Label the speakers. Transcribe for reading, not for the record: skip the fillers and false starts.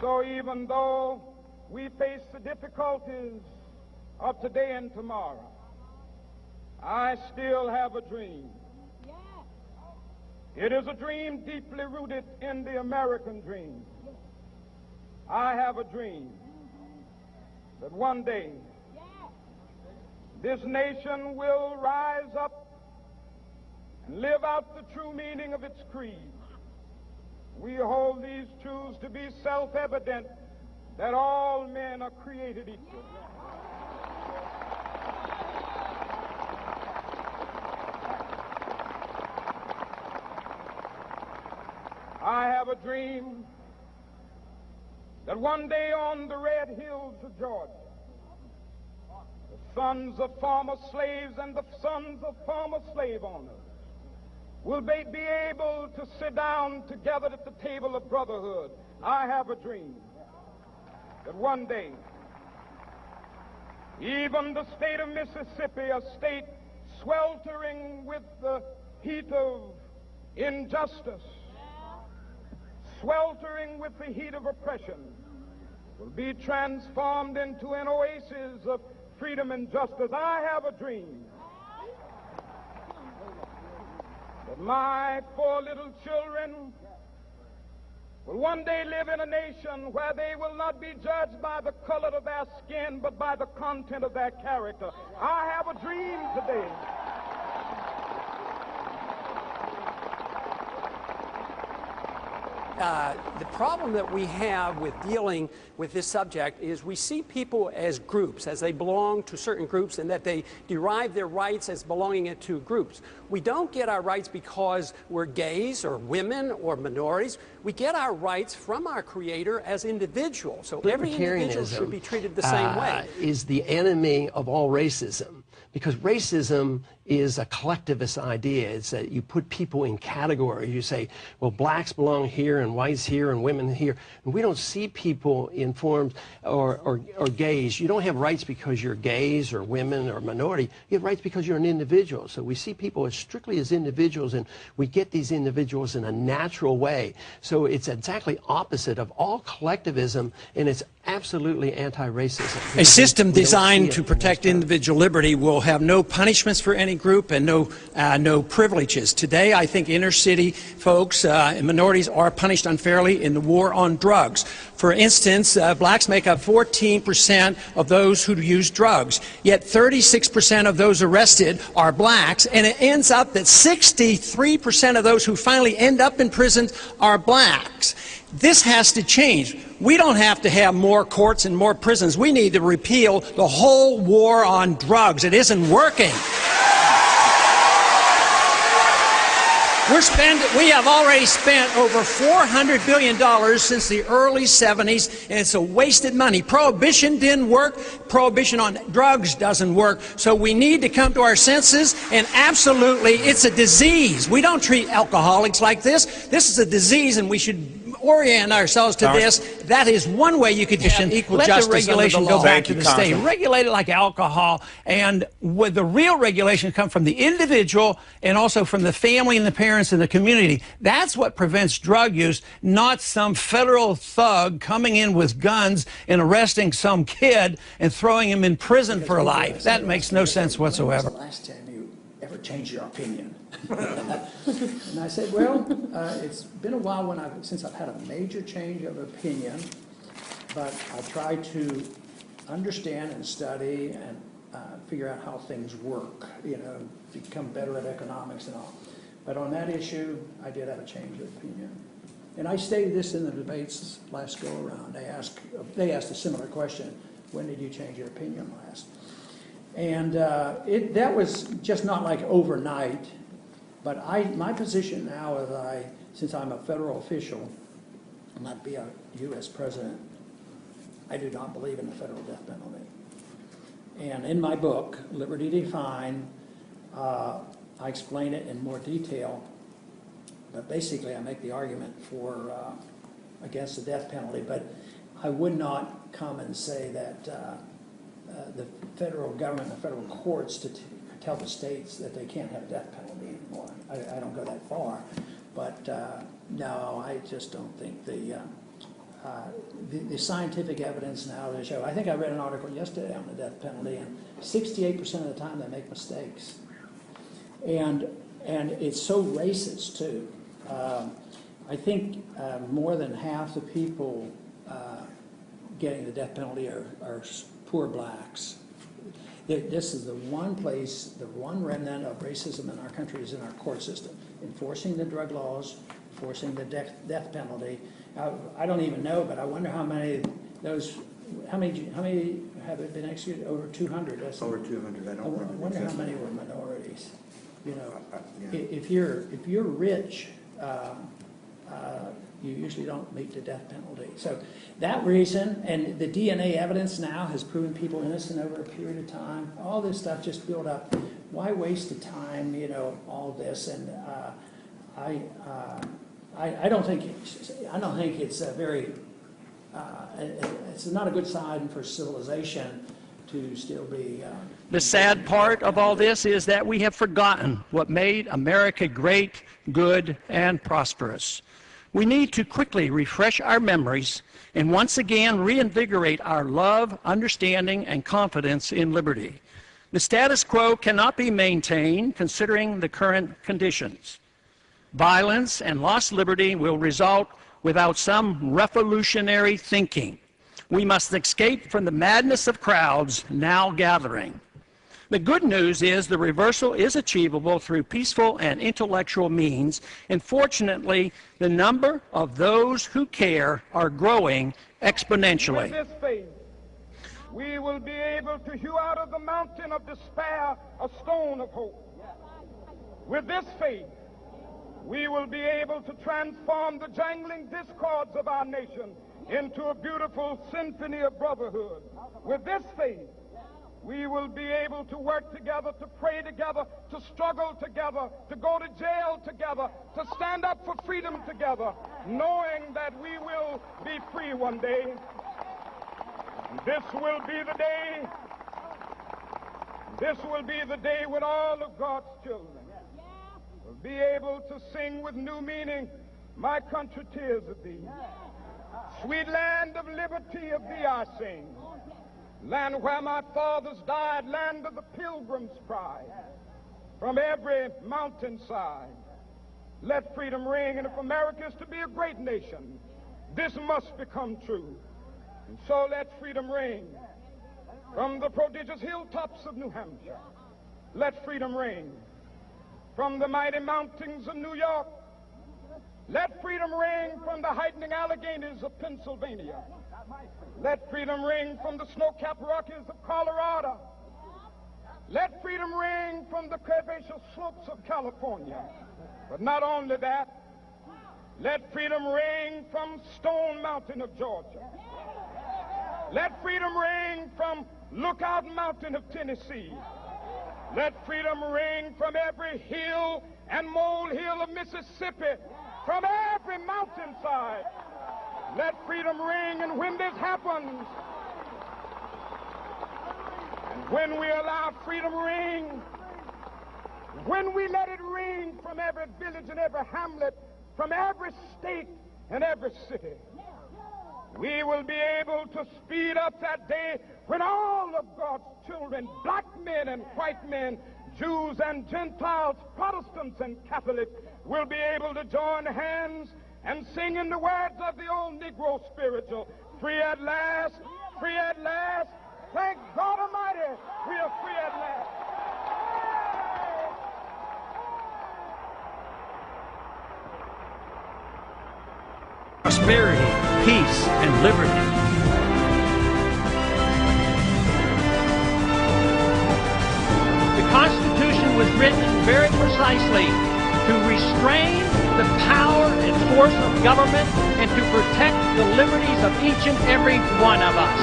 Speaker 1: So even though we face the difficulties of today and tomorrow, I still have a dream. It is a dream deeply rooted in the American dream. I have a dream that one day this nation will rise up and live out the true meaning of its creed. We hold these truths to be self-evident, that all men are created equal. I have a dream that one day on the red hills of Georgia, the sons of former slaves and the sons of former slave owners will be able to sit down together at the table of brotherhood. I have a dream that one day, even the state of Mississippi, a state sweltering with the heat of injustice, sweltering with the heat of oppression, will be transformed into an oasis of freedom and justice. I have a dream that my 4 little children will one day live in a nation where they will not be judged by the color of their skin, but by the content of their character. I have a dream today
Speaker 2: the problem that we have with dealing with this subject is we see people as groups, as they belong to certain groups, and that they derive their rights as belonging to groups. We don't get our rights because we're gays or women or minorities. We get our rights from our Creator as individuals. So every individual should be treated the same way.
Speaker 3: Is the enemy of all racism. Because racism is a collectivist idea. It's that you put people in categories. You say, well, blacks belong here and whites here and women here. And we don't see people in forms or gays. You don't have rights because you're gays or women or minority. You have rights because you're an individual. So we see people as strictly as individuals, and we get these individuals in a natural way. So it's exactly opposite of all collectivism, and it's absolutely anti-racism.
Speaker 4: A system designed to protect individual liberty will have no punishments for any group and no privileges. Today, I think inner city folks and minorities are punished unfairly in the war on drugs. For instance, blacks make up 14% of those who use drugs, yet 36% of those arrested are blacks, and it ends up that 63% of those who finally end up in prison are blacks. This has to change. We don't have to have more courts and more prisons. We need to repeal the whole war on drugs. It isn't working. We have already spent over $400 billion since the early 70s, and it's a wasted money. Prohibition didn't work. Prohibition on drugs doesn't work. So we need to come to our senses, and absolutely, it's a disease. We don't treat alcoholics like this. This is a disease, and we should orient ourselves to this. That is one way you could have equal justice.
Speaker 5: Let the regulation go back to the state. Regulate it like alcohol, and with the real regulation come from the individual and also from the family and the parents and the community. That's what prevents drug use, not some federal thug coming in with guns and arresting some kid and throwing him in prison for life. That makes no sense whatsoever.
Speaker 6: Last time you ever changed your opinion? And I said, well, it's been a while since I've had a major change of opinion, but I try to understand and study and figure out how things work, become better at economics and all. But on that issue, I did have a change of opinion. And I stated this in the debates last go around. They asked a similar question, when did you change your opinion last? And that was just not like overnight. But my position now is since I'm a federal official, and not be a U.S. president, I do not believe in the federal death penalty. And in my book, Liberty Defined, I explain it in more detail. But basically, I make the argument against the death penalty. But I would not come and say that the federal government, the federal courts, to tell the states that they can't have a death penalty anymore. I don't go that far, but no, I just don't think the scientific evidence now to show. I think I read an article yesterday on the death penalty, and 68% of the time they make mistakes, and it's so racist too. I think more than half the people getting the death penalty are poor blacks. This is the one place, the one remnant of racism in our country is in our court system, enforcing the drug laws, enforcing the death penalty. I don't even know, but I wonder how many how many have been executed? Over 200.
Speaker 7: Over 200. I don't remember.
Speaker 6: I wonder how many were minorities. You know, yeah. If you're rich, you usually don't meet the death penalty. So that reason, and the DNA evidence now has proven people innocent over a period of time. All this stuff just built up. Why waste the time? You know, all this, and I don't think it's a very. It's not a good sign for civilization to still be.
Speaker 5: The sad part of all this is that we have forgotten what made America great, good, and prosperous. We need to quickly refresh our memories and once again reinvigorate our love, understanding, and confidence in liberty. The status quo cannot be maintained considering the current conditions. Violence and lost liberty will result without some revolutionary thinking. We must escape from the madness of crowds now gathering. The good news is the reversal is achievable through peaceful and intellectual means, and fortunately, the number of those who care are growing exponentially.
Speaker 1: With this faith, we will be able to hew out of the mountain of despair a stone of hope. With this faith, we will be able to transform the jangling discords of our nation into a beautiful symphony of brotherhood. With this faith, we will be able to work together, to pray together, to struggle together, to go to jail together, to stand up for freedom together, knowing that we will be free one day. This will be the day. This will be the day when all of God's children will be able to sing with new meaning, "My country, tears of thee. Sweet land of liberty, of thee I sing. Land where my fathers died, land of the pilgrim's pride. From every mountainside, let freedom ring. And if America is to be a great nation, this must become true. And so let freedom ring. From the prodigious hilltops of New Hampshire, let freedom ring. From the mighty mountains of New York, let freedom ring. From the heightening Alleghenies of Pennsylvania, let freedom ring. From the snow-capped Rockies of Colorado, let freedom ring. From the curvaceous slopes of California. But not only that, let freedom ring from Stone Mountain of Georgia. Let freedom ring from Lookout Mountain of Tennessee. Let freedom ring from every hill and molehill of Mississippi, from every mountainside. Let freedom ring. And when this happens, and when we allow freedom ring, when we let it ring from every village and every hamlet, from every state and every city, we will be able to speed up that day when all of God's children, black men and white men, Jews and Gentiles, Protestants and Catholics, will be able to join hands and sing in the words of the old Negro spiritual, "Free at last, free at last. Thank God Almighty, we are free at last."
Speaker 5: Prosperity, peace, and liberty. The Constitution was written very precisely to restrain the power and force of government and to protect the liberties of each and every one of us.